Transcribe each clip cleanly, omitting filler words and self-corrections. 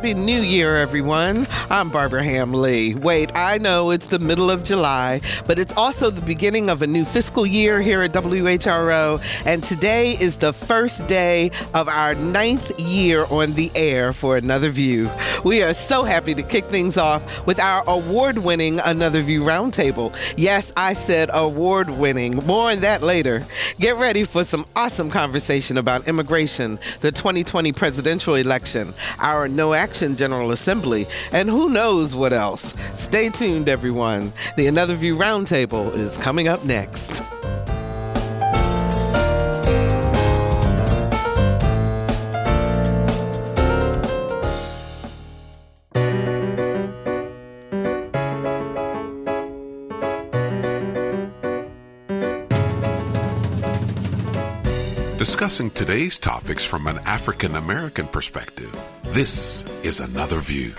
Happy New Year, everyone. I'm Barbara Ham Lee. Wait, I know it's the middle of July, but it's also the beginning of a new fiscal year here at WHRO, and today is the first day of our 9th year on the air for Another View. We are so happy to kick things off with our award-winning Another View Roundtable. Yes, I said award-winning. More on that later. Get ready for some awesome conversation about immigration, the 2020 presidential election, our No Action General Assembly, and who knows what else. Stay tuned, everyone. The Another View Roundtable is coming up next. Discussing today's topics from an African-American perspective, this is Another View.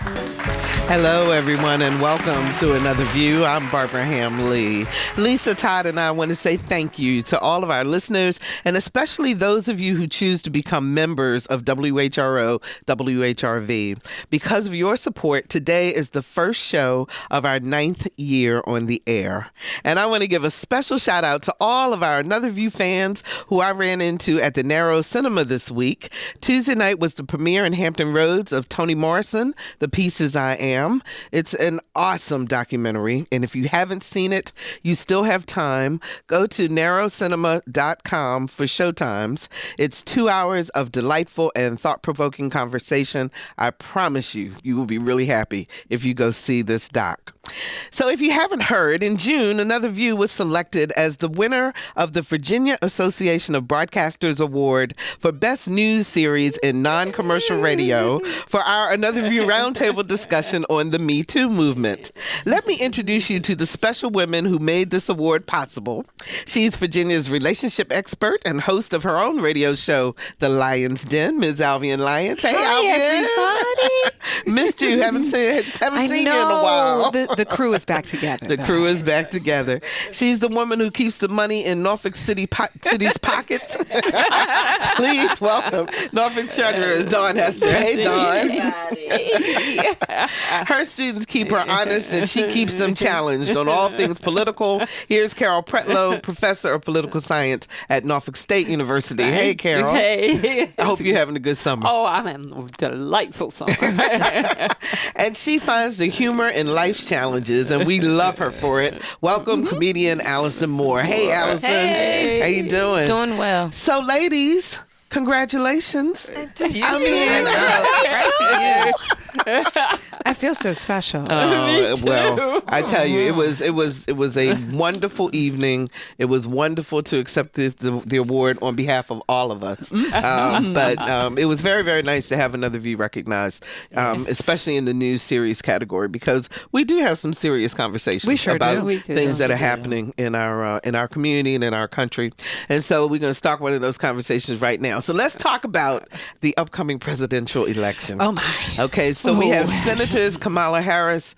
Hello, everyone, and welcome to Another View. I'm Barbara Ham Lee. Lisa Todd and I want to say thank you to all of our listeners, and especially those of you who choose to become members of WHRO, WHRV. Because of your support, today is the first show of our 9th year on the air. And I want to give a special shout out to all of our Another View fans who I ran into at the Narrow Cinema this week. Tuesday night was the premiere in Hampton Roads of Toni Morrison, The Pieces I Am. It's an awesome documentary, and if you haven't seen it, you still have time. Go to narrowcinema.com for showtimes. It's 2 hours of delightful and thought-provoking conversation. I promise you, you will be really happy if you go see this doc. So if you haven't heard, in June, Another View was selected as the winner of the Virginia Association of Broadcasters Award for Best News Series in Non-Commercial Radio for our Another View Roundtable discussion on the Me Too movement. Let me introduce you to the special women who made this award possible. She's Virginia's relationship expert and host of her own radio show, The Lyons Den, Ms. Alvean Lyons. Hey, Hi, Alvean. Missed you. Haven't seen you in a while. The crew is back together. The crew is back together. She's the woman who keeps the money in Norfolk City's pockets. Please welcome Norfolk Treasurer Daun Hester. Hey, Daun. Her students keep her honest, and she keeps them challenged on all things political. Here's Carol Pretlow, professor of political science at Norfolk State University. Hey, Carol. Hey. I hope you're having a good summer. Oh, I'm having a delightful summer. And she finds the humor in life's challenges, and we love her for it. Welcome, comedian Allison Moore. Hey, Allison. Hey. How you doing? Doing well. So, ladies, congratulations. I feel so special. Well, I tell you, it was a wonderful evening. It was wonderful to accept the award on behalf of all of us. But it was very, very nice to have Another View recognized, especially in the news series category, because we do have some serious conversations about things that are happening in our community and in our country. And so we're going to start one of those conversations right now. So let's talk about the upcoming presidential election. Oh my. Okay, so we have Senators Kamala Harris,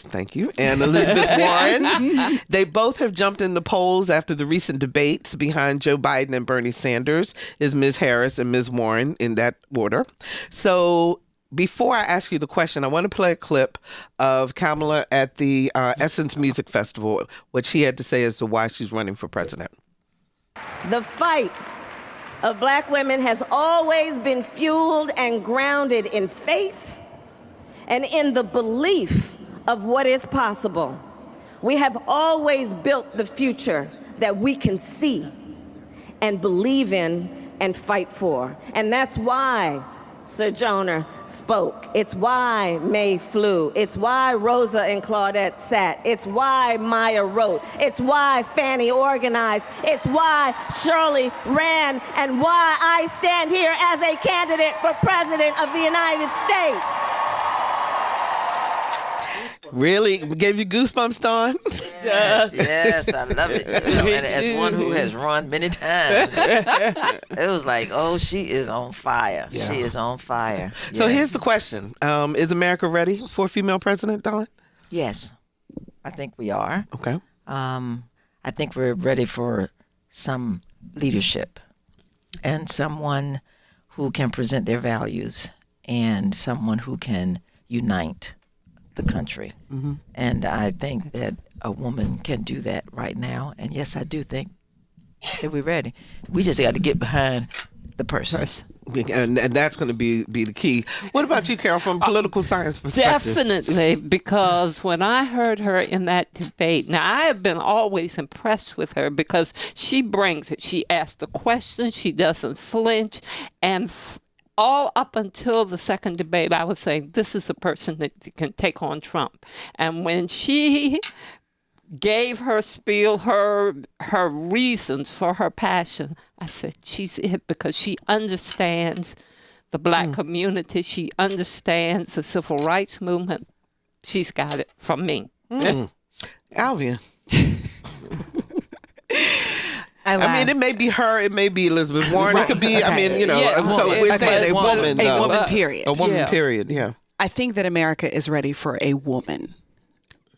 thank you, and Elizabeth Warren. They both have jumped in the polls after the recent debates behind Joe Biden and Bernie Sanders is Ms. Harris and Ms. Warren in that order. So before I ask you the question, I want to play a clip of Kamala at the Essence Music Festival, what she had to say as to why she's running for president. The fight of Black women has always been fueled and grounded in faith and in the belief of what is possible. We have always built the future that we can see and believe in and fight for. And that's why Sojourner spoke. It's why May flew. It's why Rosa and Claudette sat. It's why Maya wrote. It's why Fannie organized. It's why Shirley ran, and why I stand here as a candidate for President of the United States. Really? Gave you goosebumps, Dawn? Yes, I love it. And as one who has run many times, it was like, oh, she is on fire. Yeah. She is on fire. So yes. Here's the question. Is America ready for a female president, Dawn? Yes, I think we are. Okay. I think we're ready for some leadership and someone who can present their values and someone who can unite the country. And I think that a woman can do that right now. And yes, I do think that we're ready. We just got to get behind the person. And that's going to be the key. What about you, Carol, from a political science perspective? Definitely, because when I heard her in that debate, now I have been always impressed with her because she brings it. She asks the question, she doesn't flinch, and all up until the second debate, I was saying, this is a person that can take on Trump. And when she gave her spiel, her reasons for her passion, I said, she's it, because she understands the black community. She understands the civil rights movement. She's got it from me. Alvean. I mean, it may be her, it may be Elizabeth Warren, it could be, Okay. I mean, you know, Yeah, so we're saying a woman, A though. woman, period. A woman, Yeah. period, yeah. I think that America is ready for a woman.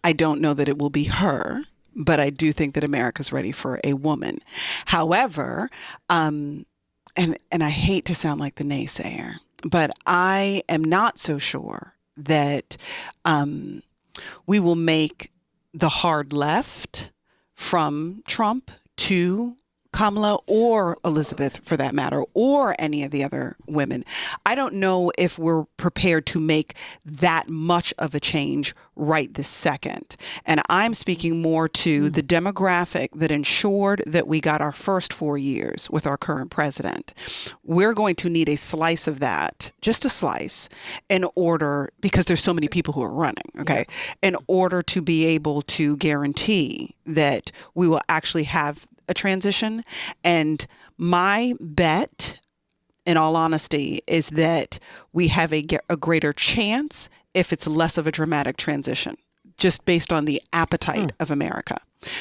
I don't know that it will be her, but I do think that America's ready for a woman. However, and I hate to sound like the naysayer, but I am not so sure that we will make the hard left from Trump to Kamala or Elizabeth, for that matter, or any of the other women. I don't know if we're prepared to make that much of a change right this second. And I'm speaking more to the demographic that ensured that we got our first 4 years with our current president. We're going to need a slice of that, just a slice, in order, because there's so many people who are running, okay, in order to be able to guarantee that we will actually have a transition. And my bet, in all honesty, is that we have a greater chance if it's less of a dramatic transition, just based on the appetite of America.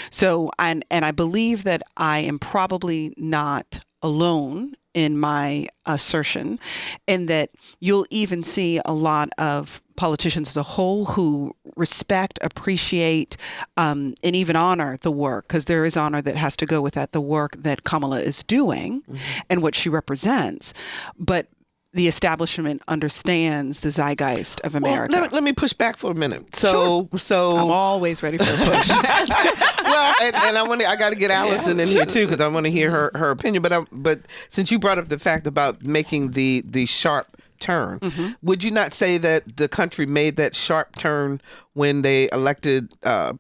So, and I believe that I am probably not alone in my assertion, in that you'll even see a lot of politicians as a whole who respect, appreciate, and even honor the work, because there is honor that has to go with that, the work that Kamala is doing and what she represents. But the establishment understands the zeitgeist of America. Well, let me push back for a minute. So I'm always ready for a push. well, and I got to get Allison in here too, because I want to hear her opinion. But since you brought up the fact about making the sharp turn, would you not say that the country made that sharp turn when they elected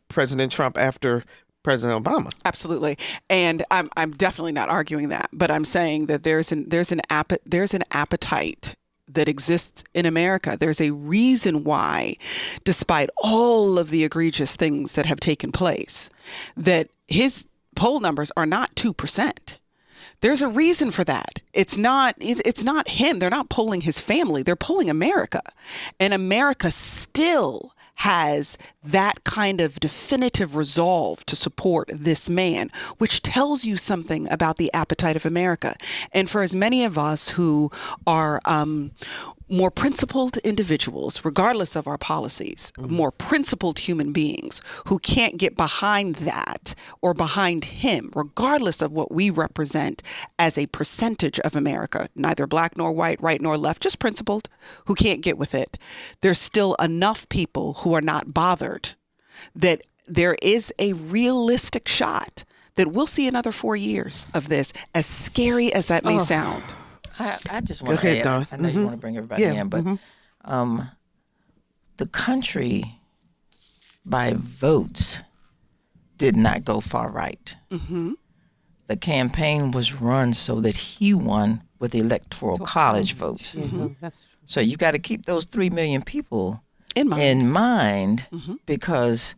President Trump after President Obama? Absolutely, and I'm definitely not arguing that, but I'm saying that there's an appetite that exists in America. There's a reason why, despite all of the egregious things that have taken place, that his poll numbers are not 2%. There's a reason for that. It's not him. They're not polling his family. They're polling America, and America still has that kind of definitive resolve to support this man, which tells you something about the appetite of America. And for as many of us who are more principled individuals, regardless of our policies, more principled human beings who can't get behind that or behind him, regardless of what we represent as a percentage of America, neither black nor white, right nor left, just principled, who can't get with it. There's still enough people who are not bothered that there is a realistic shot that we'll see another 4 years of this, as scary as that may sound. I just want Go ahead, to Daun. add, I know you want to bring everybody in, but the country, by votes, did not go far right. The campaign was run so that he won with the electoral college votes. So you got to keep those 3 million people in mind because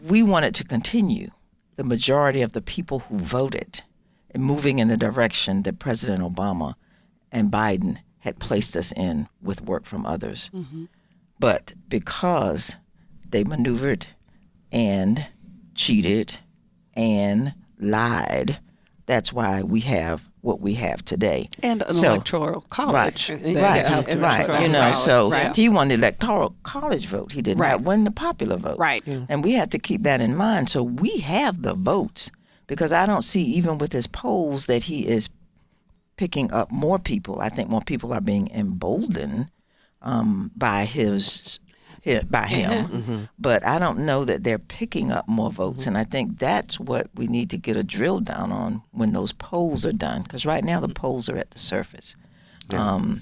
we want it to continue. The majority of the people who voted and moving in the direction that President Obama and Biden had placed us in with work from others. But because they maneuvered and cheated and lied, that's why we have what we have today. And an electoral college. Right. Right. You know, so Right. he won the electoral college vote. He did not win the popular vote. Right. And we have to keep that in mind. So we have the votes, because I don't see, even with his polls, that he is picking up more people. I think more people are being emboldened by him. But I don't know that they're picking up more votes. And I think that's what we need to get a drill down on when those polls are done. Because right now the polls are at the surface. And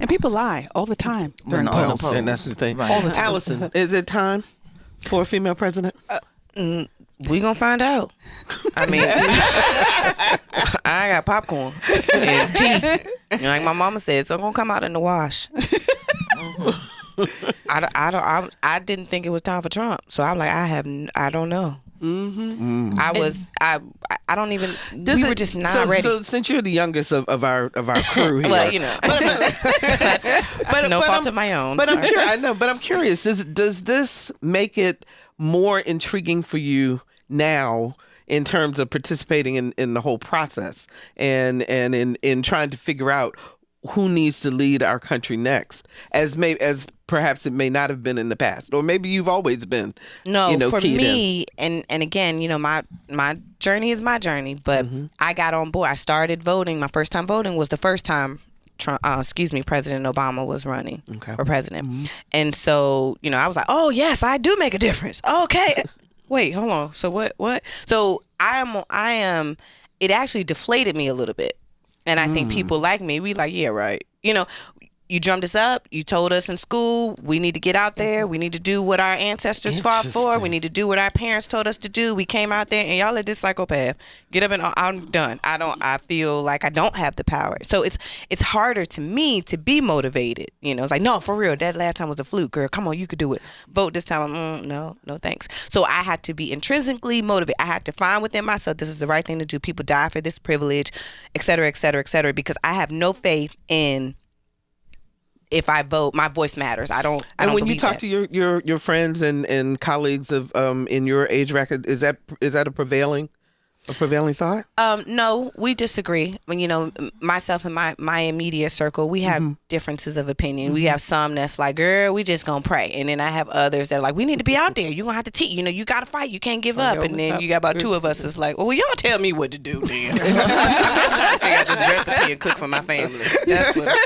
people lie all the time during polls. And that's the thing. Right. All the time. Allison, is it time for a female president? We gonna find out. I mean, I got popcorn and tea. Like my mama said, it's gonna come out in the wash. I didn't think it was time for Trump, so I'm like, I don't know. I don't even. We were just not ready. So since you're the youngest of our crew here, Well, you know, but no fault of my own. But I'm curious. Does this make it more intriguing for you now in terms of participating in the whole process and in trying to figure out who needs to lead our country next, as perhaps it may not have been in the past, or maybe you've always been. No, for me, and again, my journey is my journey, but I got on board. I started voting. My first time voting was the first time President Obama was running for president, and so I was like, oh yes, I do make a difference. Okay, wait, hold on. So what? So I am. It actually deflated me a little bit. And I think people like me, we like, yeah, right. You drummed us up. You told us in school, we need to get out there. We need to do what our ancestors fought for. We need to do what our parents told us to do. We came out there and y'all let this psychopath get up and I'm done. I feel like I don't have the power. So it's harder to me to be motivated. It's like, no, for real, that last time was a fluke, girl. Come on, you could do it. Vote this time. No, thanks. So I had to be intrinsically motivated. I had to find within myself, this is the right thing to do. People die for this privilege, et cetera, et cetera, et cetera, because I have no faith in, if I vote, my voice matters. I don't. And when you talk to your friends and colleagues of in your age bracket, is that a prevailing thought? No, we disagree. When myself and my immediate circle, we have differences of opinion. We have some that's like, girl, we just gonna pray, and then I have others that are like, we need to be out there. You gonna have to teach. You gotta fight. You can't give up. And then you got about two of us that's like, well, y'all tell me what to do then. I'm trying to figure out this recipe and cook for my family. That's what.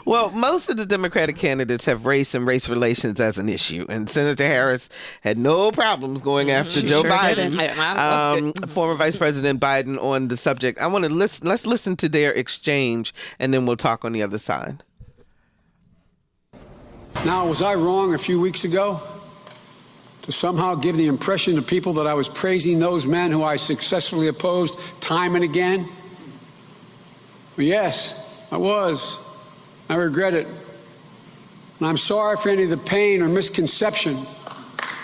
Well, most of the Democratic candidates have race and race relations as an issue, and Senator Harris had no problems going after Joe Biden, former Vice President Biden, on the subject. I want to let's listen to their exchange, and then we'll talk on the other side. Now, was I wrong a few weeks ago to somehow give the impression to people that I was praising those men who I successfully opposed time and again? Well, yes, I was. I regret it. And I'm sorry for any of the pain or misconception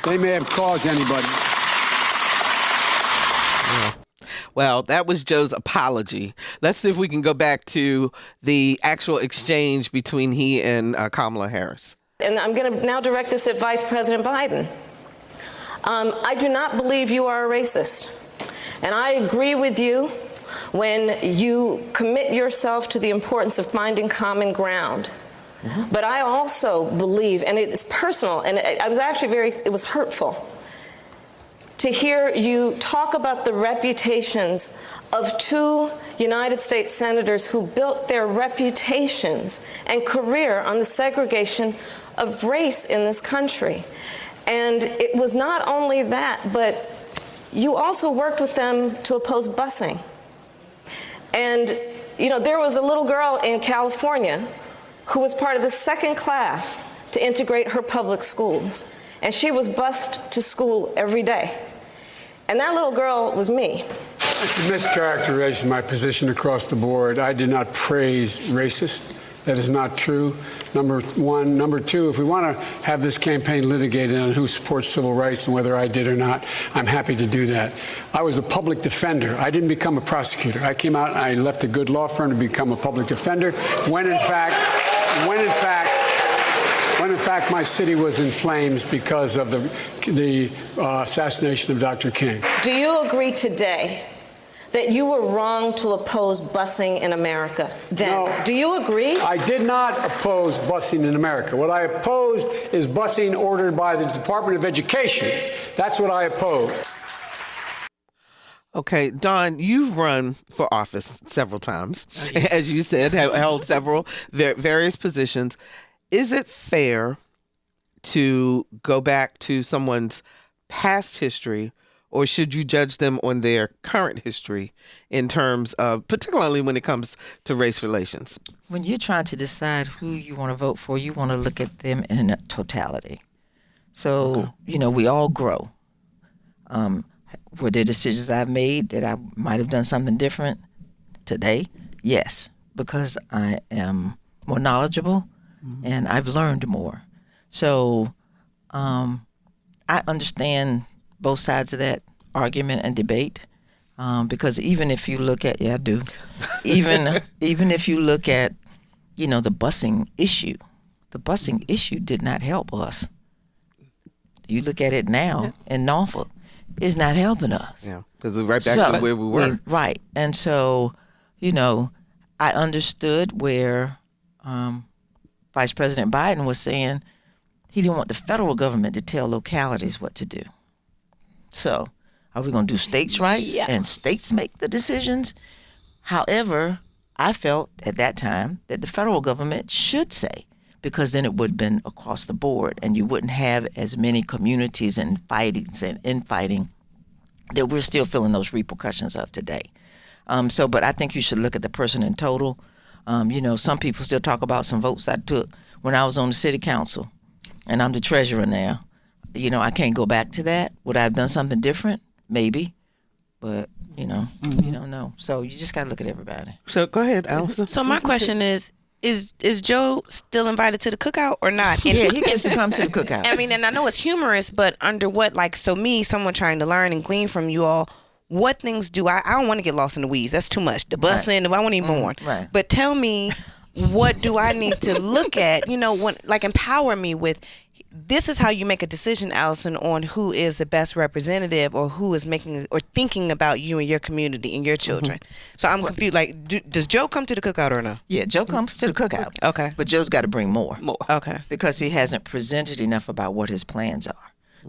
they may have caused anybody. Well, that was Joe's apology. Let's see if we can go back to the actual exchange between he and Kamala Harris. And I'm going to now direct this at Vice President Biden. I do not believe you are a racist. And I agree with you when you commit yourself to the importance of finding common ground. But I also believe, and it's personal, and I was actually it was hurtful to hear you talk about the reputations of two United States senators who built their reputations and career on the segregation of race in this country. And it was not only that, but you also worked with them to oppose busing. And, there was a little girl in California who was part of the second class to integrate her public schools. And she was bused to school every day. And that little girl was me. It's a mischaracterization of my position across the board. I did not praise racist. That is not true, number one. Number two, if we want to have this campaign litigated on who supports civil rights and whether I did or not, I'm happy to do that. I was a public defender. I didn't become a prosecutor. I came out and I left a good law firm to become a public defender when in fact my city was in flames because of the assassination of Dr. King. Do you agree today that you were wrong to oppose busing in America then? No, do you agree? I did not oppose busing in America. What I opposed is busing ordered by the Department of Education. That's what I opposed. Okay, Daun, you've run for office several times, as you said, held several various positions. Is it fair to go back to someone's past history, or should you judge them on their current history in terms of, particularly when it comes to race relations? When you're trying to decide who you want to vote for, you want to look at them in a totality. So, we all grow. Were there decisions I've made that I might have done something different today? Yes, because I am more knowledgeable and I've learned more. So I understand both sides of that argument and debate, because even if you look at, I do, even if you look at, the busing issue did not help us. You look at it now in Norfolk, it's not helping us. Yeah, because we're right back to where we were. Right. And so, I understood where Vice President Biden was saying he didn't want the federal government to tell localities what to do. So, are we going to do states' rights and states make the decisions? However, I felt at that time that the federal government should say, because then it would have been across the board and you wouldn't have as many communities and fightings and infighting that we're still feeling those repercussions of today. But I think you should look at the person in total. Some people still talk about some votes I took when I was on the city council, and I'm the treasurer now. I can't go back to that. Would I have done something different? Maybe. But, you don't know. So you just got to look at everybody. So go ahead, Allison. So my question is Joe still invited to the cookout or not? And yeah, he gets to come to the cookout. I mean, and I know it's humorous, but under what, someone trying to learn and glean from you all, what things do I don't want to get lost in the weeds. That's too much. The busing, I wasn't even born. Right. But tell me, what do I need to look at? Empower me with, this is how you make a decision, Allison, on who is the best representative or who is making or thinking about you and your community and your children. So I'm confused. Does Joe come to the cookout or no? Yeah, Joe comes to the cookout. Okay. But Joe's got to bring more. Okay. Because he hasn't presented enough about what his plans are.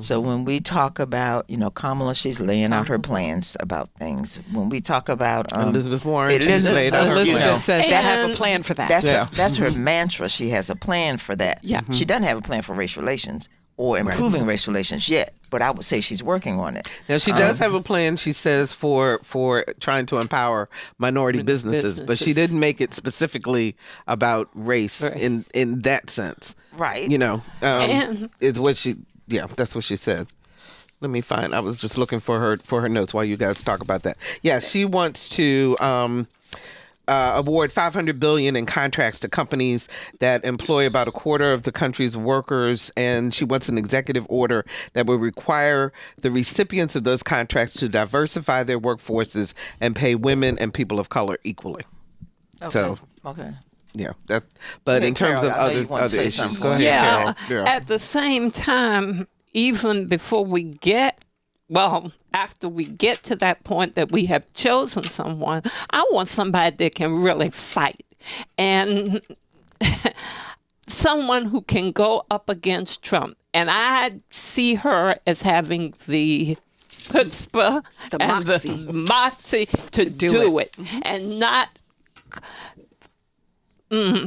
So when we talk about, Kamala, she's laying out her plans about things. When we talk about Elizabeth Warren, she's laid out her Elizabeth says And they have a plan for that. That's her mantra. She has a plan for that. Yeah. She doesn't have a plan for race relations or improving race relations yet, but I would say she's working on it. Now, she does have a plan, she says, for trying to empower minority businesses, but she didn't make it specifically about race in that sense. Right. Is what she... Yeah, that's what she said. Let me find. I was just looking for her notes while you guys talk about that. Yeah, she wants to award $500 billion in contracts to companies that employ about a quarter of the country's workers, and she wants an executive order that will require the recipients of those contracts to diversify their workforces and pay women and people of color equally. Okay. So, okay. Yeah, that. But in terms of other issues, go ahead. Yeah. Carol. At the same time, even before after we get to that point that we have chosen someone, I want somebody that can really fight and someone who can go up against Trump. And I see her as having the chutzpah and the moxie to do it and not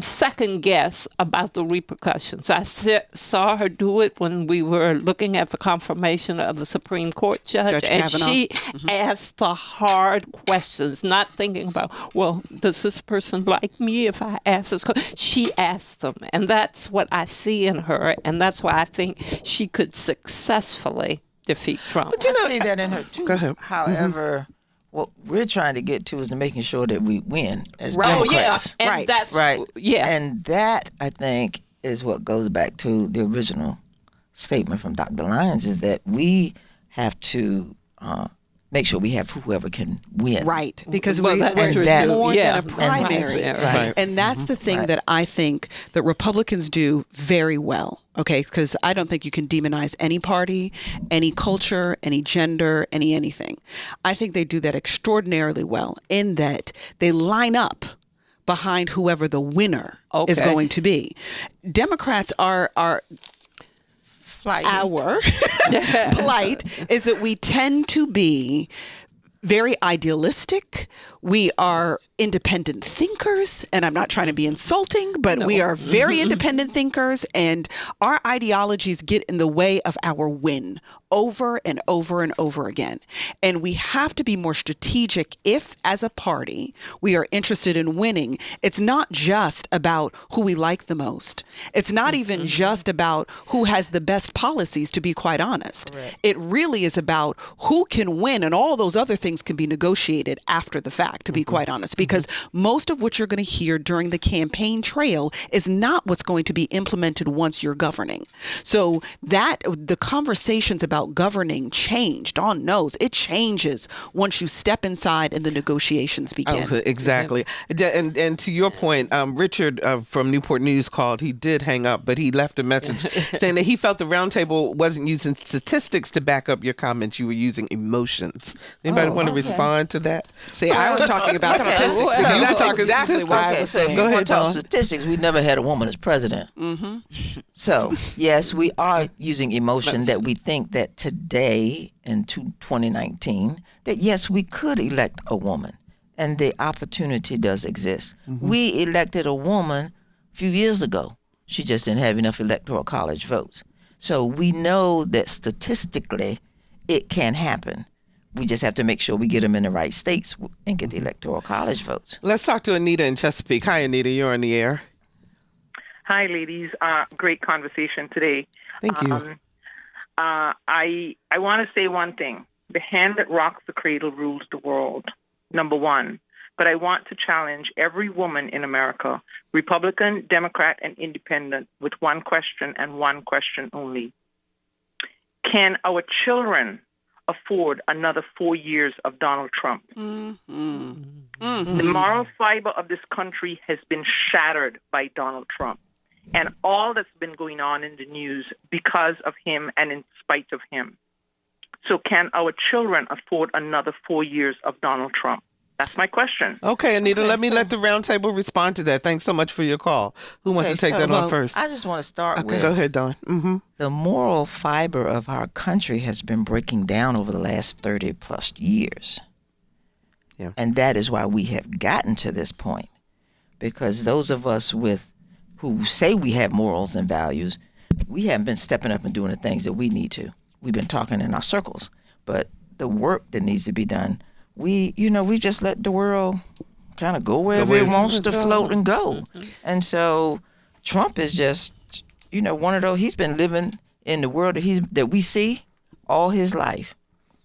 second guess about the repercussions. I saw her do it when we were looking at the confirmation of the Supreme Court judge and Kavanaugh. she asked the hard questions, not thinking about, well, does this person like me if I ask this question? She asked them, and that's what I see in her, and that's why I think she could successfully defeat Trump. But I see that in her too. Go ahead. However, what we're trying to get to is to making sure that we win as Oh, Democrats. yeah. And that's Right. Yeah. And that, I think, is what goes back to the original statement from Dr. Lyons, is that we have to make sure we have whoever can win. Right, because Well, we're that's true, it's too. more Yeah. than a primary. Right. And that's the thing Right. that I think that Republicans do very well, okay? Because I don't think you can demonize any party, any culture, any gender, anything. I think they do that extraordinarily well in that they line up behind whoever the winner is Okay. going to be. Democrats are Flight. our plight is that we tend to be very idealistic. We are independent thinkers, and I'm not trying to be insulting, but we are very independent thinkers, and our ideologies get in the way of our win over and over and over again. And we have to be more strategic if, as a party, we are interested in winning. It's not just about who we like the most. It's not even just about who has the best policies, to be quite honest. Correct. It really is about who can win, and all those other things can be negotiated after the fact, to be quite honest, because most of what you're going to hear during the campaign trail is not what's going to be implemented once you're governing. So that the conversations about governing change. Dawn knows it changes once you step inside and the negotiations begin. Oh, exactly. And to your point, Richard from Newport News called. He did hang up, but he left a message saying that he felt the roundtable wasn't using statistics to back up your comments. You were using emotions. Anybody want to respond to that? See, I was talking about statistics. You were talking exactly statistics. what I was saying. Go ahead, talk Dawn. statistics. We never had a woman as president. So, yes, we are using emotion that we think that today in 2019, that yes, we could elect a woman, and the opportunity does exist. We elected a woman a few years ago. She just didn't have enough electoral college votes. So we know that statistically it can happen. We just have to make sure we get them in the right states and get the electoral college votes. Let's talk to Anita in Chesapeake. Hi, Anita. You're on the air. Hi, ladies. Great conversation today. Thank you. I want to say one thing. The hand that rocks the cradle rules the world, number one. But I want to challenge every woman in America, Republican, Democrat, and Independent, with one question and one question only. Can our children afford another 4 years of Donald Trump? The moral fiber of this country has been shattered by Donald Trump and all that's been going on in the news because of him and in spite of him. So can our children afford another 4 years of Donald Trump? That's my question. Okay, Anita, let the roundtable respond to that. Thanks so much for your call. Who wants to take that on first? I just want to start with... Go ahead, Dawn. The moral fiber of our country has been breaking down over the last 30 plus years. Yeah. And that is why we have gotten to this point. Because those of us who say we have morals and values, we haven't been stepping up and doing the things that we need to. We've been talking in our circles. But the work that needs to be done, we just let the world kind of go wherever it wants to float and go. And so Trump is just, one of those, he's been living in the world that we see all his life.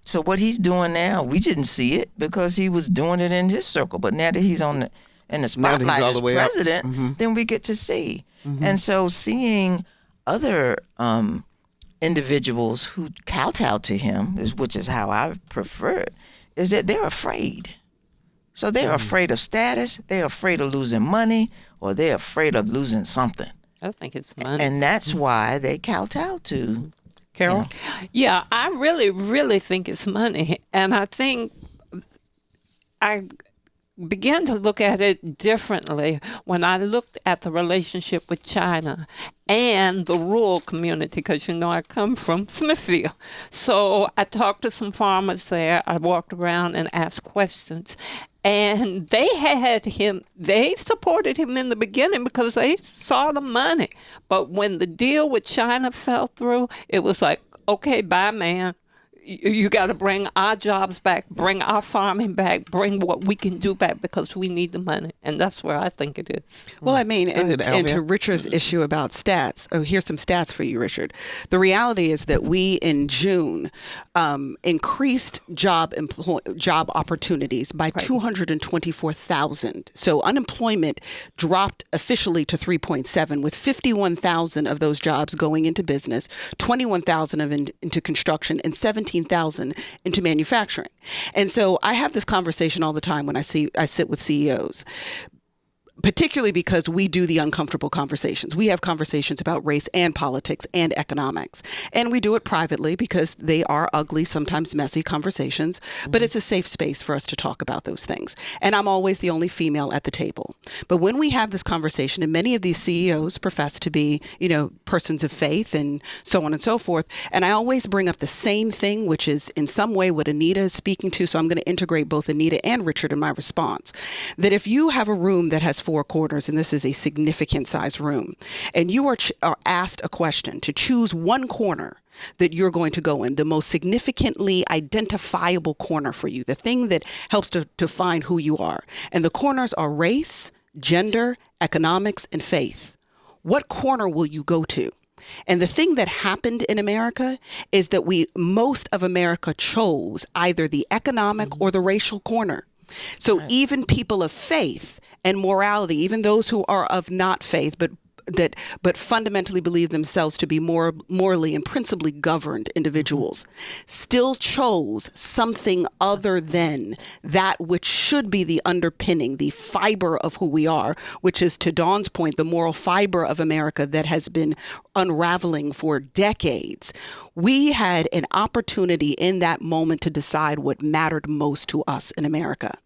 So what he's doing now, we didn't see it because he was doing it in his circle. But now that he's in the spotlight as president, then we get to see. And so seeing other individuals who kowtow to him, which is how I prefer it, is that they're afraid. So they're afraid of status, they're afraid of losing money, or they're afraid of losing something. I think it's money. And that's why they kowtow to Carol? Yeah, I really, really think it's money. And I think I began to look at it differently when I looked at the relationship with China and the rural community, because I come from Smithfield. So I talked to some farmers there. I walked around and asked questions. And they supported him in the beginning because they saw the money. But when the deal with China fell through, it was like, okay, bye, man. You got to bring our jobs back, bring our farming back, bring what we can do back because we need the money. And that's where I think it is. Well, I mean, and to Richard's issue about stats, here's some stats for you, Richard. The reality is that we, in June, increased job opportunities by 224,000. So unemployment dropped officially to 3.7, with 51,000 of those jobs going into business, 21,000 into construction, and 17,000 into manufacturing. And so I have this conversation all the time when I sit with CEOs. particularly because we do the uncomfortable conversations. We have conversations about race and politics and economics. And we do it privately because they are ugly, sometimes messy conversations, but it's a safe space for us to talk about those things. And I'm always the only female at the table. But when we have this conversation, and many of these CEOs profess to be, persons of faith and so on and so forth, and I always bring up the same thing, which is in some way what Anita is speaking to, so I'm going to integrate both Anita and Richard in my response, that if you have a room that has 4 corners, and this is a significant size room, and you are asked a question to choose one corner that you're going to go in, the most significantly identifiable corner for you, the thing that helps to define who you are. And the corners are race, gender, economics, and faith. What corner will you go to? And the thing that happened in America is that most of America chose either the economic or the racial corner. So even people of faith and morality, even those who are of not faith, but fundamentally believe themselves to be more morally and principally governed individuals, still chose something other than that which should be the underpinning, the fiber of who we are, which is, to Dawn's point, the moral fiber of America that has been unraveling for decades. We had an opportunity in that moment to decide what mattered most to us in America.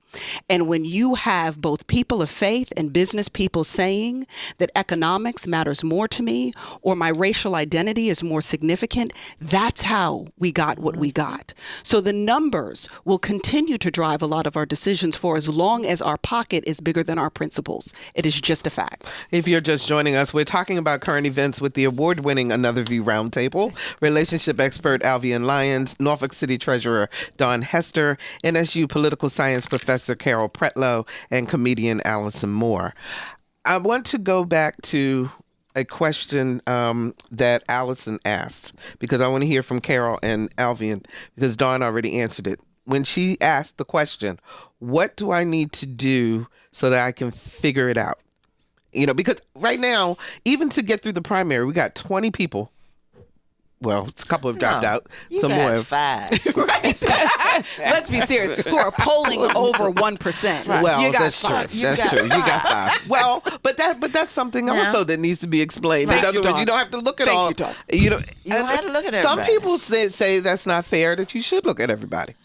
And when you have both people of faith and business people saying that economics matters more to me, or my racial identity is more significant, that's how we got what we got. So the numbers will continue to drive a lot of our decisions for as long as our pocket is bigger than our principles. It is just a fact. If you're just joining us, we're talking about current events with the award-winning Another View Roundtable, relationship expert Alvean Lyons, Norfolk City Treasurer Daun Hester, NSU political science professor Carol Pretlow, and comedian Allison Moore. I want to go back to a question that Allison asked, because I want to hear from Carol and Alvean, because Dawn already answered it. When she asked the question, what do I need to do so that I can figure it out? Because right now, even to get through the primary, we got 20 people. Well, a couple have dropped out. You Some got more have. 5. Right. Let's be serious. Who are polling over 1%. Right. Well, you got that's 5. true. That's true. You got 5. Well, but that's something also that needs to be explained. Thank In other you, words, Dawn. you don't have to look at Thank all. you, Dawn. You don't have to look at Some everybody. people say that's not fair. That you should look at everybody.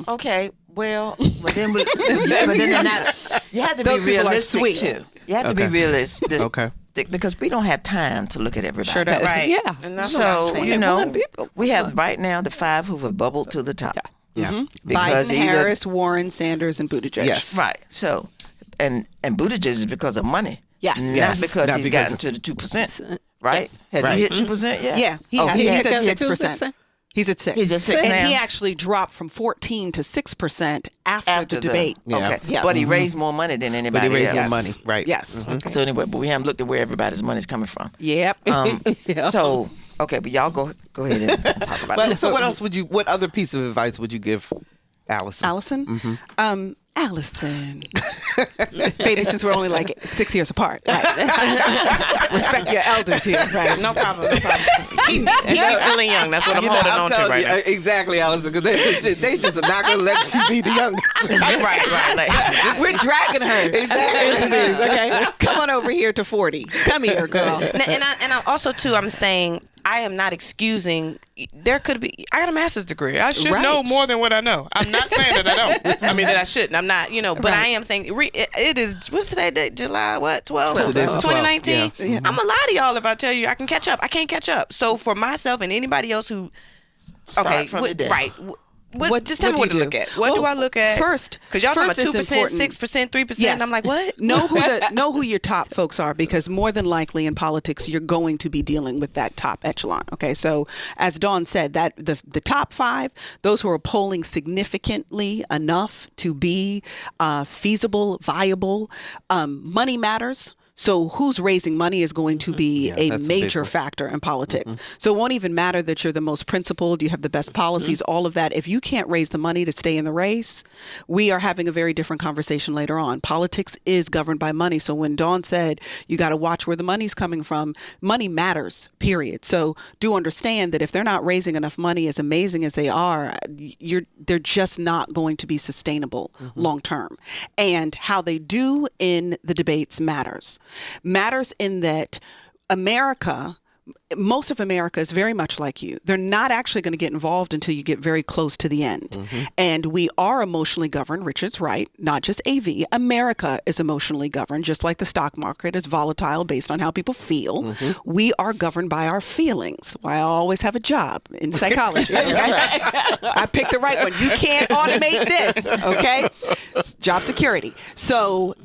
Okay, well, but then they're not. You have to Those be people are realistic sweet. too. You have to be realistic. Okay. Because we don't have time to look at everybody. Sure does. Right. Yeah. And that's what I'm So, saying. we have right now the 5 who have bubbled to the top. Yeah. Because Biden, Harris, Warren, Sanders, and Buttigieg. Yes. Right. So, and Buttigieg is because of money. Yes. Not Yes. because Not he's because gotten to the 2%. Right? Yes. Has Right. he hit 2% yet? Yeah, Oh, he's hit at 6%. 6%. He's at 6. He's at 6 and now. he actually dropped from 14 to 6% after the debate. Yeah. Okay. Yes. But he raised more money than anybody But he raised else. more money. Right. Yes. So anyway, but we haven't looked at where everybody's money's coming from. Yep. So, okay, but y'all go ahead and talk about Well, it. so what other piece of advice would you give Allison? Allison? Allison. Baby, since we're only like 6 years apart. Right. Respect your elders here. Right. No problem. No problem. Keep feeling young. That's what I'm holding on to telling right you, now. exactly, Allison, because they just are not going to let you be the youngest. right. Like, We're dragging her. Exactly. Okay. Come on over here to 40. Come here, girl. and I also too, I'm saying I am not excusing. There could be. I got a master's degree. I should Right. know more than what I know. I'm not saying that I don't. I mean that I shouldn't. I'm not. But I am saying it is. What's today? Date? July what? 12. Today's the 2019. 12th, yeah. I'm gonna lie to y'all if I tell you I can catch up. I can't catch up. So for myself and anybody else who, Start from the day. right. Just tell me what to look at. What do I look at? First, because y'all talking about it's 2%, important. 6%, 3%. Yes. I'm like, what? know who your top folks are, because more than likely in politics you're going to be dealing with that top echelon. Okay, so as Dawn said, that the top 5, those who are polling significantly enough to be feasible, viable, money matters. So who's raising money is going to be a that's a big major one. factor in politics. So it won't even matter that you're the most principled, you have the best policies, all of that. If you can't raise the money to stay in the race, we are having a very different conversation later on. Politics is governed by money. So when Daun said you got to watch where the money's coming from, money matters, period. So do understand that if they're not raising enough money, as amazing as they are, they're just not going to be sustainable long term. And how they do in the debates matters in that most of America is very much like you. They're not actually going to get involved until you get very close to the end. And we are emotionally governed. Richard's right. Not just AV. America is emotionally governed, just like the stock market is volatile based on how people feel. We are governed by our feelings. Why I always have a job in psychology. Okay? I picked the right one. You can't automate this. Okay? Job security. So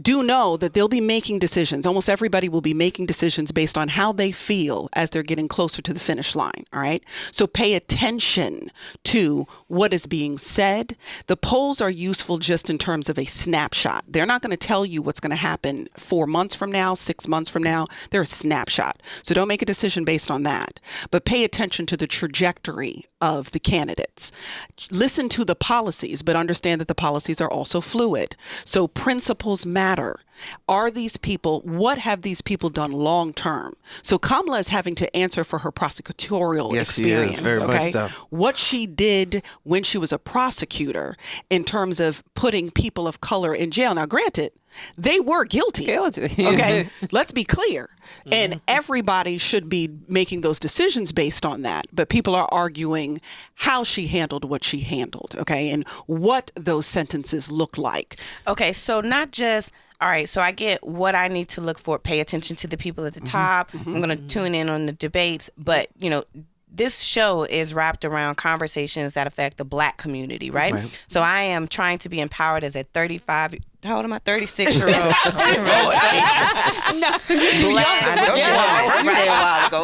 do know that they'll be making decisions. Almost everybody will be making decisions based on how they feel as they're getting closer to the finish line. All right. So pay attention to what is being said. The polls are useful just in terms of a snapshot. They're not going to tell you what's going to happen 4 months from now, 6 months from now. They're a snapshot. So don't make a decision based on that, but pay attention to the trajectory of the candidates. Listen to the policies, but understand that the policies are also fluid. So principles matter. What have these people done long term? So Kamala is having to answer for her prosecutorial experience. She is, very much so. What she did when she was a prosecutor in terms of putting people of color in jail. Now, granted, they were guilty. Okay, let's be clear. And everybody should be making those decisions based on that. But people are arguing how she handled what she handled, okay, and what those sentences look like. Okay, so not just, all right, so I get what I need to look for, pay attention to the people at the top. I'm going to tune in on the debates. But, this show is wrapped around conversations that affect the Black community, right? So I am trying to be empowered as a 35, how old am I? 36-year-old.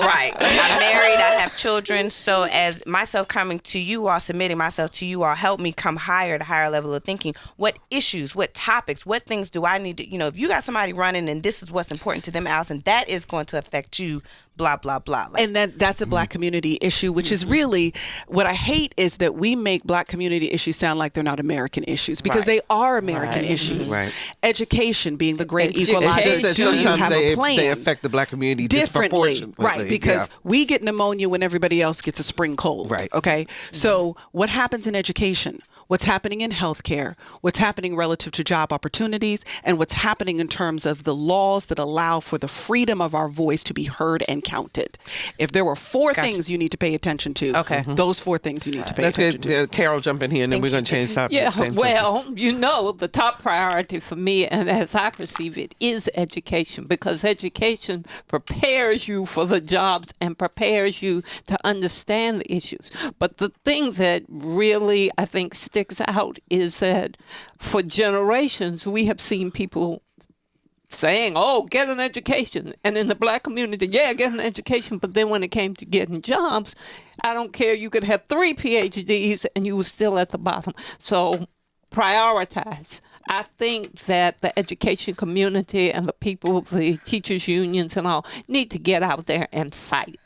Right. I'm married. I have children. So as myself coming to you all, submitting myself to you all, help me come higher, to higher level of thinking. What issues, what topics, what things do I need to, if you got somebody running and this is what's important to them, Allison, that is going to affect you, blah, blah, blah. And that's a Black community issue, which is really, what I hate is that we make Black community issues sound like they're not American issues, because they are American issues. Education being the great equalizer. It's just that sometimes they affect the Black community differently. disproportionately. Right, because we get pneumonia when everybody else gets a spring cold. Right. Okay? So what happens in education? What's happening in healthcare? What's happening relative to job opportunities? And what's happening in terms of the laws that allow for the freedom of our voice to be heard and counted? If there were four things you need to pay attention to, those 4 things you need to pay attention to. Carol, jump in here, and then we're going to change topics. Yeah, well, the top priority for me, and as I perceive it, is education, because education prepares you for the jobs and prepares you to understand the issues. But the thing that really, I think, sticks out is that for generations, we have seen people saying, get an education. And in the Black community, get an education. But then when it came to getting jobs, I don't care. You could have 3 PhDs and you were still at the bottom. So prioritize. I think that the education community and the people, the teachers' unions and all, need to get out there and fight.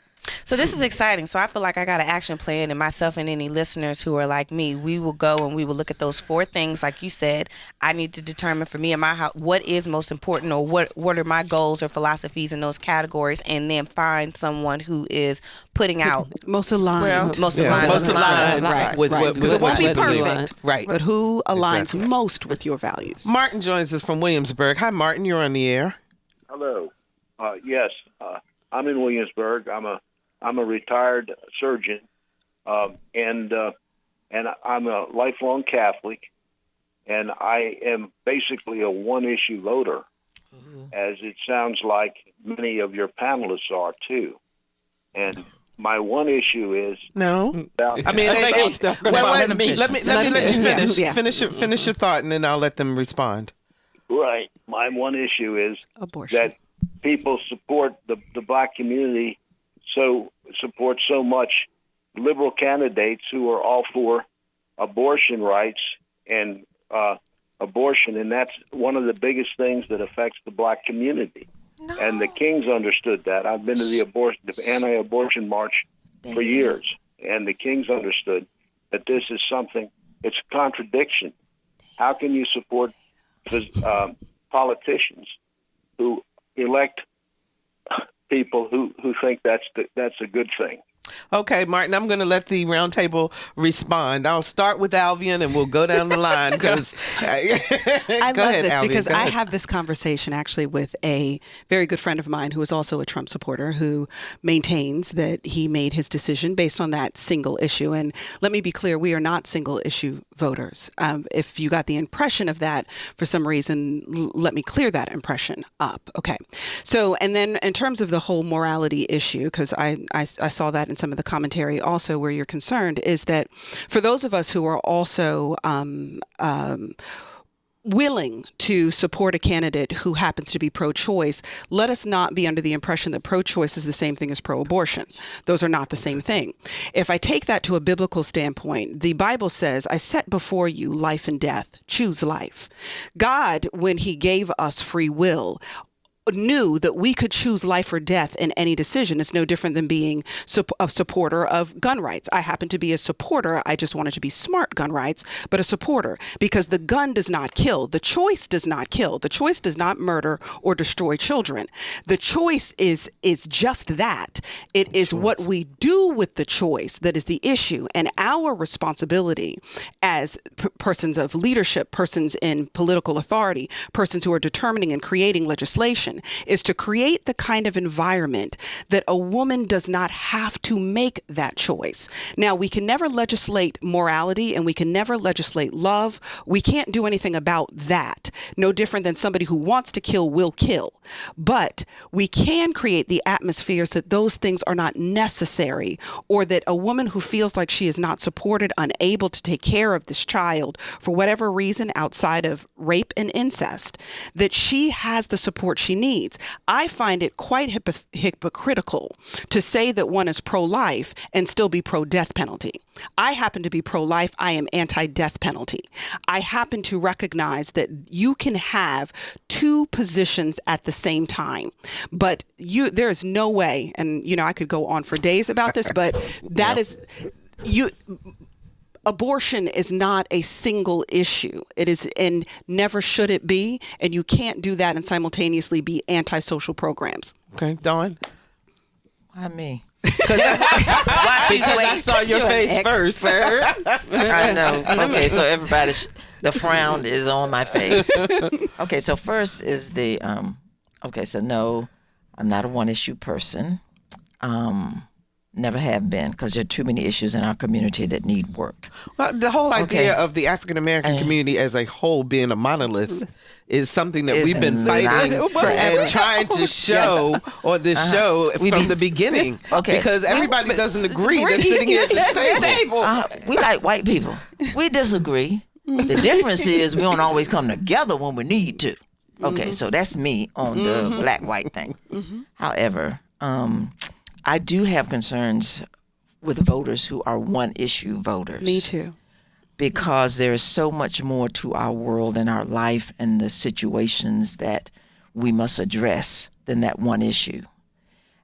So this is exciting. So I feel like I got an action plan, and myself and any listeners who are like me, we will go and we will look at those 4 things. Like you said, I need to determine for me and my house what is most important, or what are my goals or philosophies in those categories, and then find someone who is putting out most aligned. Most aligned. Right. Because it won't be perfect. Right. But who aligns most with your values? Martin joins us from Williamsburg. Hi, Martin. You're on the air. Hello. Yes. I'm in Williamsburg. I'm a retired surgeon, and I'm a lifelong Catholic, and I am basically a one-issue voter, as it sounds like many of your panelists are too. And my one issue is let me let you finish your thought, and then I'll let them respond. Right. My one issue is abortion. That people support the Black community. Support so much liberal candidates who are all for abortion rights and abortion, and that's one of the biggest things that affects the black community. No. And the Kings understood that. I've been to the anti-abortion march for years, and the Kings understood that this is something, it's a contradiction. How can you support politicians who elect people who think that's a good thing? Okay, Martin, I'm going to let the round table respond. I'll start with Alvean and we'll go down the line because I love this because I have this conversation actually with a very good friend of mine who is also a Trump supporter who maintains that he made his decision based on that single issue. And let me be clear, we are not single issue voters. If you got the impression of that for some reason, let me clear that impression up. Okay. So, and then in terms of the whole morality issue, because I saw that in some of the commentary also where you're concerned, is that for those of us who are also willing to support a candidate who happens to be pro-choice, let us not be under the impression that pro-choice is the same thing as pro-abortion. Those are not the same thing. If I take that to a biblical standpoint, the Bible says, I set before you life and death, choose life. God, when he gave us free will, knew that we could choose life or death in any decision. It's no different than being a supporter of gun rights. I happen to be a supporter. I just wanted to be smart gun rights, but a supporter, because the gun does not kill. The choice does not kill. The choice does not murder or destroy children. The choice is just that. It is what we do with the choice that is the issue. And our responsibility as persons of leadership, persons in political authority, persons who are determining and creating legislation, is to create the kind of environment that a woman does not have to make that choice. Now, we can never legislate morality and we can never legislate love. We can't do anything about that. No different than somebody who wants to kill will kill. But we can create the atmospheres that those things are not necessary, or that a woman who feels like she is not supported, unable to take care of this child for whatever reason outside of rape and incest, that she has the support she needs. I find it quite hypocritical to say that one is pro-life and still be pro-death penalty. I happen to be pro-life. I am anti-death penalty. I happen to recognize that you can have two positions at the same time, but there is no way, and I could go on for days about this, but that is abortion is not a single issue. It is, and never should it be. And you can't do that and simultaneously be anti-social programs. Okay, Daun? Why me? Because I saw your face first. I know. Okay, so everybody, the frown is on my face. Okay, so first is the, so no, I'm not a one-issue person. Never have been, because there are too many issues in our community that need work. Well, the whole idea of the African American community as a whole being a monolith is something that we've been fighting and trying to show on this show from the beginning. Okay, because everybody doesn't agree that's sitting here at this table. We like white people. We disagree. The difference is we don't always come together when we need to. Okay, so that's me on the black-white thing. However, I do have concerns with voters who are one-issue voters. Me too. Because there is so much more to our world and our life and the situations that we must address than that one issue.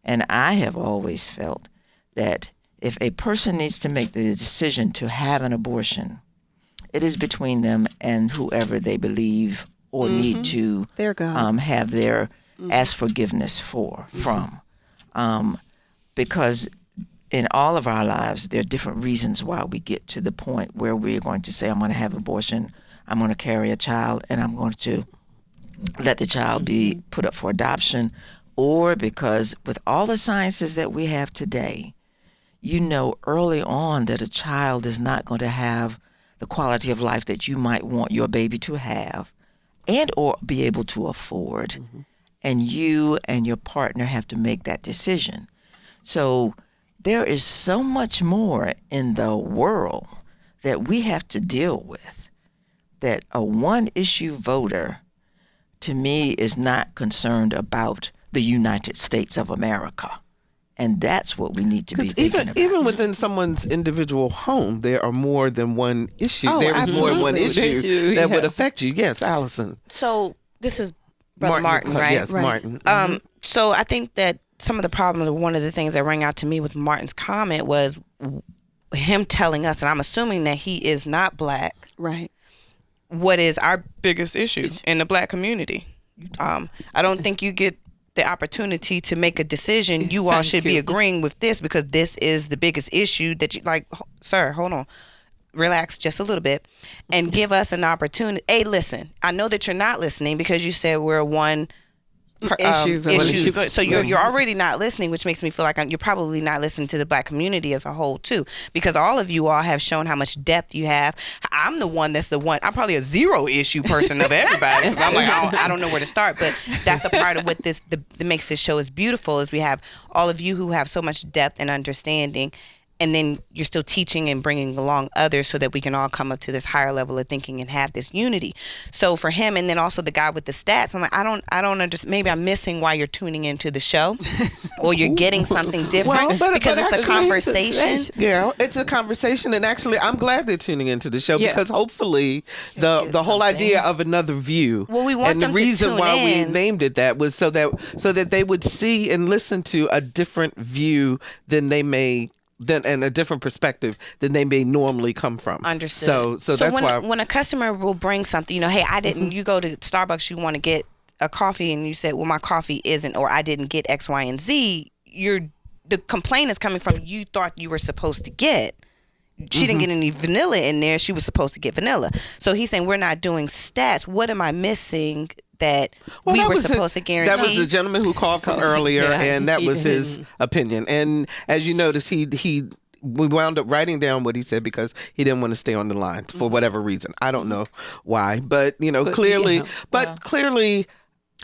And I have always felt that if a person needs to make the decision to have an abortion, it is between them and whoever they believe or need to have their ask forgiveness from. Because in all of our lives, there are different reasons why we get to the point where we're going to say, I'm going to have abortion, I'm going to carry a child, and I'm going to let the child be put up for adoption, or because with all the sciences that we have today, early on that a child is not going to have the quality of life that you might want your baby to have and or be able to afford. And you and your partner have to make that decision. So there is so much more in the world that we have to deal with, that a one-issue voter, to me, is not concerned about the United States of America And that's what we need to be thinking about. Even within someone's individual home, there are more than one issue. There is more than one issue that would affect you. Yes, Allison. So this is Brother Martin, right? Yes, right. Martin. So I think that some of the problems, one of the things that rang out to me with Martin's comment was him telling us, and I'm assuming that he is not black. Right. What is our biggest issue in the black community? I don't think you get the opportunity to make a decision. You all should be agreeing with this because this is the biggest issue that you like. Sir, hold on. Relax just a little bit and give us an opportunity. Hey, listen, I know that you're not listening because you said we're one issue. So you're already not listening, which makes me feel like you're probably not listening to the black community as a whole too, because all of you all have shown how much depth you have. I'm I'm probably a zero issue person of everybody. I'm like, I don't know where to start, but that's a part of what that makes this show is beautiful, is we have all of you who have so much depth and understanding. And then you're still teaching and bringing along others so that we can all come up to this higher level of thinking and have this unity. So for him, and then also the guy with the stats, I'm like, I don't understand. Maybe I'm missing why you're tuning into the show, or you're getting something different because it's a conversation. Yeah, it's a conversation, and actually, I'm glad they're tuning into the show because hopefully the whole idea of another view. Well, we want and them the reason to tune why in. we named it that was so that they would see and listen to a different view than they may. And a different perspective than they may normally come from. Understood. So that's why when a customer will bring something, hey, I didn't. You go to Starbucks, you want to get a coffee, and you say, well, my coffee isn't, or I didn't get X, Y, and Z. The complaint is coming from you thought you were supposed to get. She didn't get any vanilla in there. She was supposed to get vanilla. So he's saying we're not doing stats. What am I missing? That we were supposed to guarantee. That was the gentleman who called from earlier, and that was his opinion. And as you notice, we wound up writing down what he said because he didn't want to stay on the line for whatever reason. I don't know why, but clearly.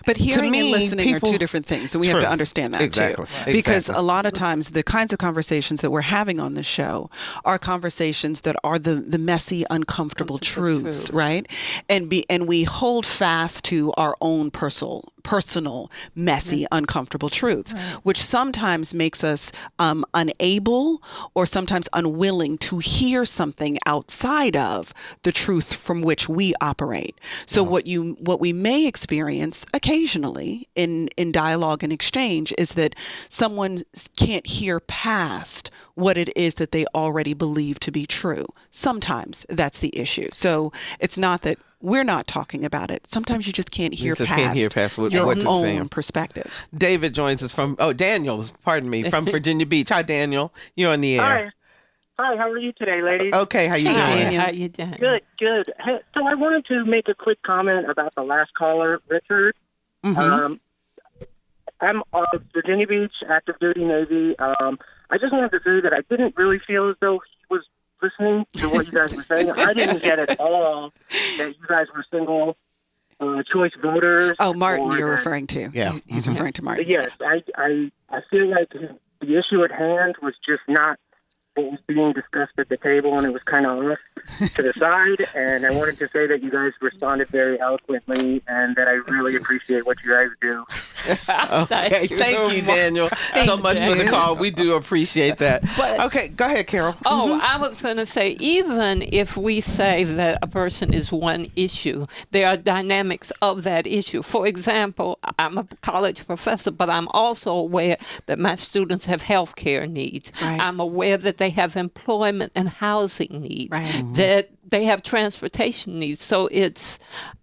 But hearing me, and listening are two different things, and we have to understand that too. Because a lot of times the kinds of conversations that we're having on the show are conversations that are the messy, uncomfortable truths, right? And we hold fast to our own personal, messy, uncomfortable truths, which sometimes makes us unable or sometimes unwilling to hear something outside of the truth from which we operate. So what we may experience occasionally in dialogue and exchange is that someone can't hear past what it is that they already believe to be true. Sometimes that's the issue. So it's not that we're not talking about it. Sometimes you just can't hear past what your it's own saying. Perspectives. David joins us from Daniel, from Virginia Beach. Hi, Daniel. You're on the air. Hi, how are you today, ladies? Okay, how you doing? Daniel. How you doing? Good. Hey, so I wanted to make a quick comment about the last caller, Richard. I'm on Virginia Beach, active duty Navy. I just wanted to say that I didn't really feel as though he was listening to what you guys were saying. I didn't get at all that you guys were single choice voters. Oh, Martin, you're referring to. Yeah. He's referring to Martin. Yes, I feel like the issue at hand was just not what was being discussed at the table, and it was kind of off to the side. And I wanted to say that you guys responded very eloquently, and that I really appreciate what you guys do. Okay, thank you, Daniel, so much for the call. We do appreciate that. Okay, go ahead, Carol. I was going to say, even if we say that a person is one issue, there are dynamics of that issue. For example, I'm a college professor, but I'm also aware that my students have health care needs. Right. I'm aware that they have employment and housing needs, that they have transportation needs. So it's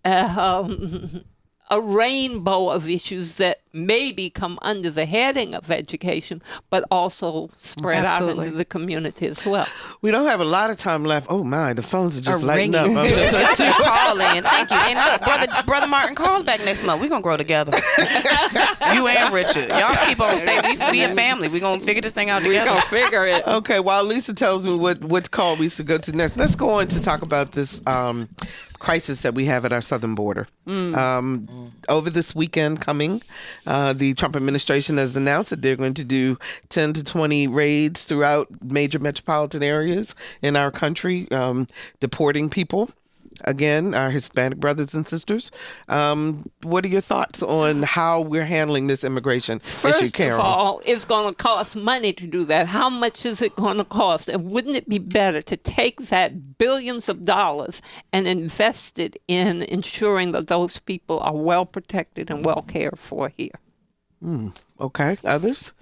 a rainbow of issues that maybe come under the heading of education, but also spread out into the community as well. We don't have a lot of time left. Oh my, the phones are just lighting up. I'm just call in. Thank you. And look, brother Martin, call back next month. We're gonna grow together. You and Richard. Y'all keep on saying we a family. We're gonna figure this thing out together. We're gonna figure it. Okay, while Lisa tells me what call we should go to next, let's go on to talk about this crisis that we have at our southern border. Over this weekend coming, the Trump administration has announced that they're going to do 10 to 20 raids throughout major metropolitan areas in our country, deporting people. again, our Hispanic brothers and sisters. What are your thoughts on how we're handling this immigration issue, Carol? First of all, it's going to cost money to do that. How much is it going to cost? And wouldn't it be better to take that billions of dollars and invest it in ensuring that those people are well protected and well cared for here? Okay. Others?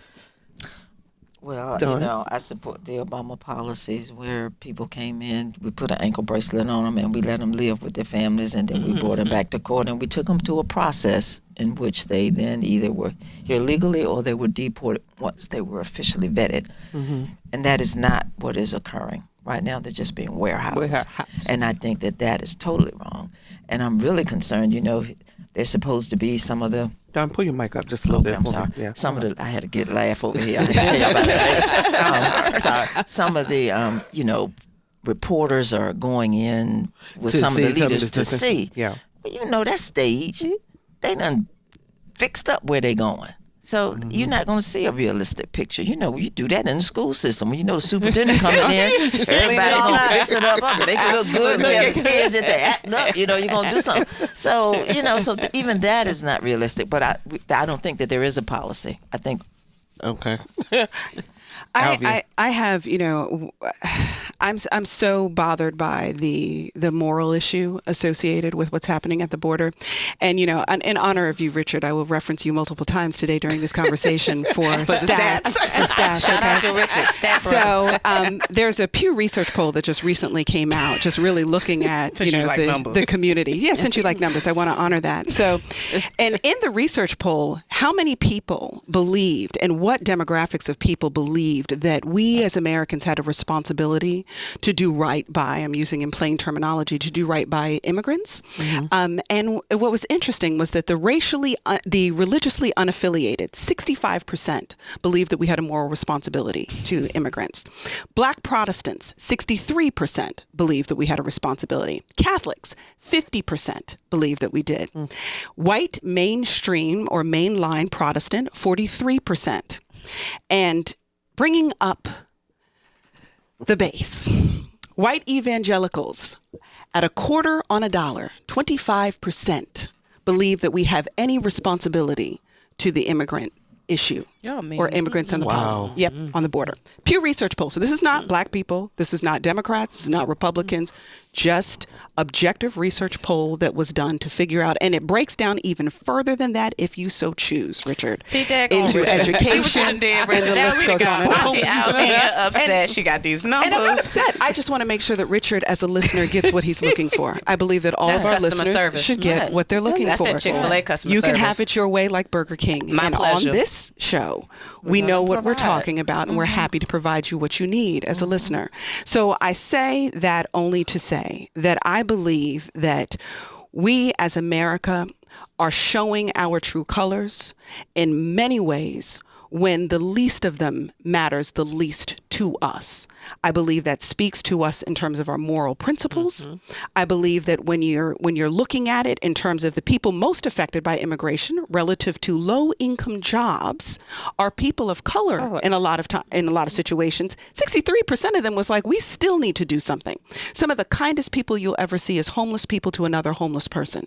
Well, Daun? I support the Obama policies where people came in, we put an ankle bracelet on them, and we let them live with their families, and then we brought them back to court, and we took them to a process in which they then either were here legally or they were deported once they were officially vetted. And that is not what is occurring. Right now, they're just being warehoused. And I think that is totally wrong. And I'm really concerned, they're supposed to be some of the... Daun, pull your mic up just a little bit. I'm sorry. Yeah. Some of the... I had to get laugh over here. I had to tell you about that. Sorry. Some of the, reporters are going in with some of the leaders to see. Yeah. But that's staged. They done fixed up where they're going. So you're not going to see a realistic picture. You do that in the school system. When the superintendent coming in, everybody going to fix it up, make it look good, tell the kids that they act up, you're going to do something. So, so even that is not realistic. But I don't think that there is a policy. I think. Okay. I have, I'm so bothered by the moral issue associated with what's happening at the border. And, in honor of you, Richard, I will reference you multiple times today during this conversation for stats. Shout out to Richard. So there's a Pew Research poll that just recently came out, just really looking at, the community. Yeah, since you like numbers, I want to honor that. So, and in the research poll, how many people believed and what demographics of people believed that we as Americans had a responsibility to do right by, I'm using in plain terminology, to do right by immigrants. And what was interesting was that the religiously unaffiliated, 65% believed that we had a moral responsibility to immigrants. Black Protestants, 63% believed that we had a responsibility. Catholics, 50% believed that we did. White mainstream or mainline Protestant, 43%. And bringing up the base, white evangelicals at a quarter on a dollar, 25% believe that we have any responsibility to the immigrant issue or immigrants on the border. Yep, on the border. Pew Research poll. So this is not black people. This is not Democrats. This is not Republicans. Just objective research poll that was done to figure out, and it breaks down even further than that if you so choose, Richard. See that into education, and the list goes on and on. Upset. She got these numbers. And I'm upset. I just want to make sure that Richard, as a listener, gets what he's looking for. I believe that all of our listeners should get what they're looking for. That's that Chick-fil-A customer service. You can have it your way like Burger King. My pleasure. On this show, we know what we're talking about, and we're happy to provide you what you need as a listener. So I say that only to say that I believe that we as America are showing our true colors in many ways when the least of them matters the least to us. I believe that speaks to us in terms of our moral principles. I believe that when you're looking at it in terms of the people most affected by immigration relative to low income jobs are people of color in a lot of situations. 63% of them was like, we still need to do something. Some of the kindest people you'll ever see is homeless people to another homeless person.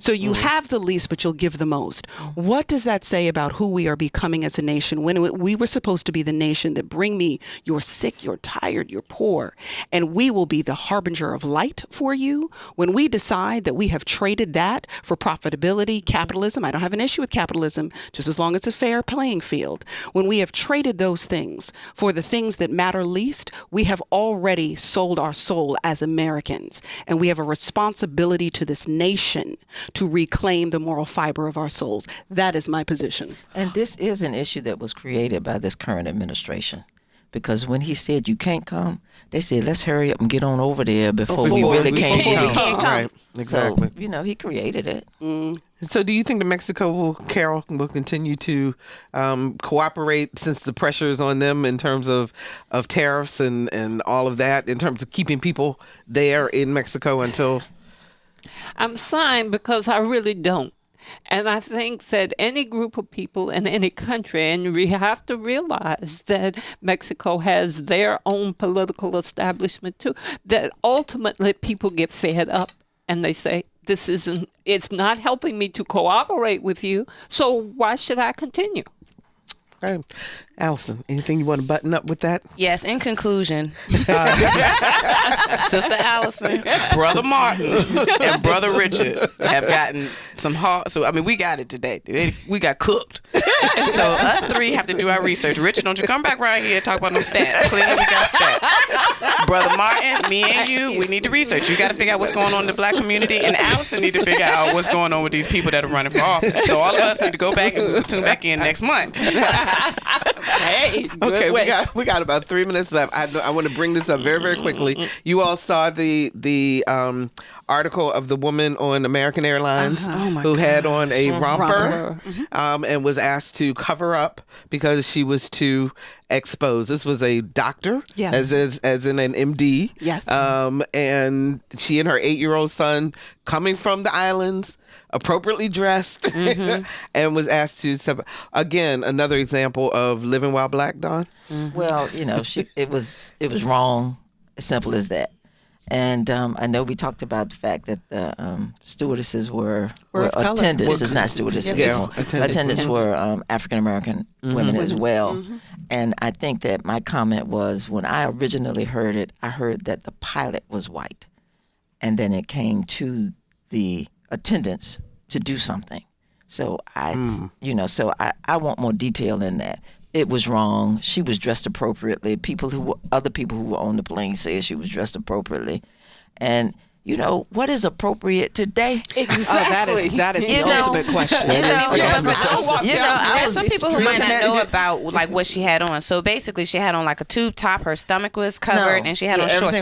So you have the least, but you'll give the most. What does that say about who we are becoming as a nation when we were supposed to be the nation that bring me, you're sick, you're tired, you're poor, and we will be the harbinger of light for you? When we decide that we have traded that for profitability, capitalism, I don't have an issue with capitalism, just as long as it's a fair playing field. When we have traded those things for the things that matter least, we have already sold our soul as Americans, and we have a responsibility to this nation to reclaim the moral fiber of our souls. That is my position. And this is an issue that was created by this current administration. Because when he said you can't come, they said, let's hurry up and get on over there before we really can't come. Right, exactly. So, he created it. So do you think that Mexico, Carol, will continue to cooperate since the pressure is on them in terms of tariffs and all of that, in terms of keeping people there in Mexico until... I'm sighing because I really don't. And I think that any group of people in any country, and we have to realize that Mexico has their own political establishment too, that ultimately people get fed up and they say, it's not helping me to cooperate with you, so why should I continue? Okay. Allison, anything you want to button up with that? Yes, in conclusion, Sister Allison, Brother Martin, and Brother Richard have gotten some hard. So, I mean, we got it today. We got cooked. So, us three have to do our research. Richard, don't you come back around here and talk about no stats. Clearly, we got stats. Brother Martin, me and you, we need to research. You got to figure out what's going on in the black community, and Allison need to figure out what's going on with these people that are running for office. So, all of us need to go back and tune back in next month. Hey, okay, we got about 3 minutes left. I want to bring this up very, very quickly. You all saw the article of the woman on American Airlines who had on a romper and was asked to cover up because she was too exposed. This was a doctor, as in an MD. Yes. And she and her 8-year-old son coming from the islands, appropriately dressed, and was asked to again, another example of living while black, Daun. Well, it was wrong, as simple as that. And I know we talked about the fact that the stewardesses were attendants. It's not stewardesses. Attendants were African American women as well. And I think that my comment was, when I originally heard it, I heard that the pilot was white, and then it came to the attendants to do something. So I want more detail in that. It was wrong. She was dressed appropriately. Other people who were on the plane said she was dressed appropriately. And what is appropriate today? Exactly. That is the ultimate question. There's some people who might not know about like what she had on. So basically, she had on like a tube top. Her stomach was covered, and she had on shorts.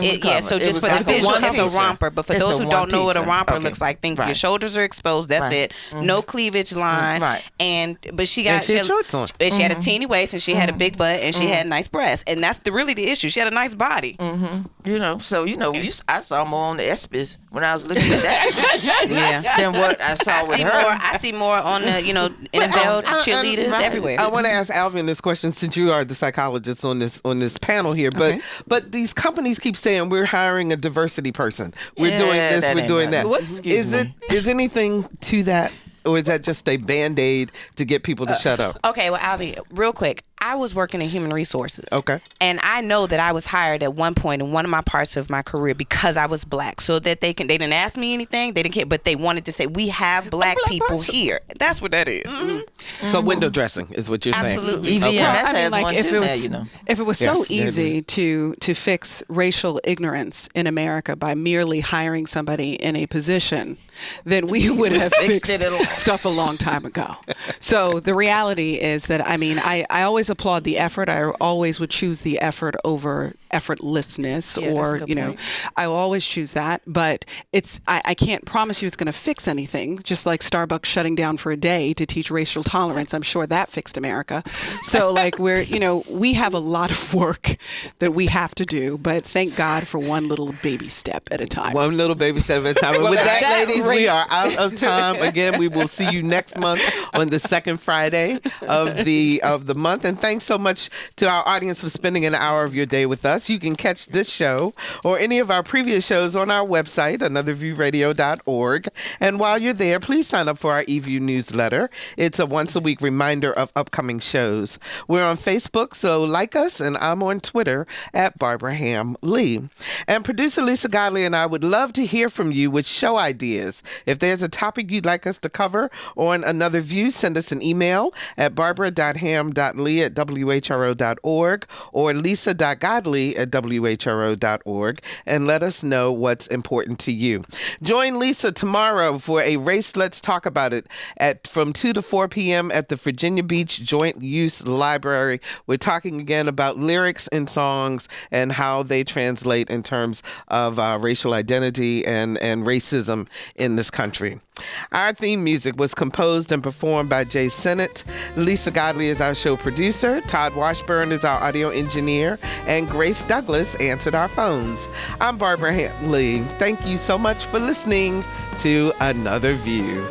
So just for the visual, it's a romper. But for those who don't know what a romper looks like, think your shoulders are exposed. That's it. No cleavage line. But she had shorts on. She had a teeny waist, and she had a big butt, and she had nice breasts, and that's really the issue. She had a nice body. I saw more on the ESPYs when I was looking at that than what I saw with her. I see more on the NFL cheerleaders everywhere. I want to ask Alvean this question, since you are the psychologist on this panel here. But these companies keep saying we're hiring a diversity person. We're doing this. We're doing that. Is anything to that? Or is that just a Band-Aid to get people to shut up? Okay, well, Alvean, real quick. I was working in human resources. Okay. And I know that I was hired at one point in one of my parts of my career because I was black. So that they didn't ask me anything, they didn't care, but they wanted to say, we have black people here. That's what that is. So window dressing is what you're saying. Absolutely. If it was so easy to fix racial ignorance in America by merely hiring somebody in a position, then we would have fixed stuff a long time ago. So the reality is that, I always applaud the effort. I always would choose the effort over effortlessness, I will always choose that. But I can't promise you it's going to fix anything. Just like Starbucks shutting down for a day to teach racial tolerance, I'm sure that fixed America. So we have a lot of work that we have to do. But thank God for one little baby step at a time. One little baby step at a time. And with that, ladies, we are out of time. Again, we will see you next month on the second Friday of the month. And thanks so much to our audience for spending an hour of your day with us. You can catch this show or any of our previous shows on our website, anotherviewradio.org. And while you're there, please sign up for our eView newsletter. It's a once-a-week reminder of upcoming shows. We're on Facebook, so like us, and I'm on Twitter at Barbara Ham Lee. And producer Lisa Godley and I would love to hear from you with show ideas. If there's a topic you'd like us to cover on Another View, send us an email at barbara.ham.lee@whro.org or lisa.godley@whro.org and let us know what's important to you. Join Lisa tomorrow for a Race Let's Talk About It from 2 to 4 p.m. at the Virginia Beach Joint Use Library. We're talking again about lyrics in songs and how they translate in terms of racial identity and racism in this country. Our theme music was composed and performed by Jay Sennett. Lisa Godley is our show producer. Todd Washburn is our audio engineer. And Grace Douglas answered our phones. I'm Barbara Ham Lee. Thank you so much for listening to Another View.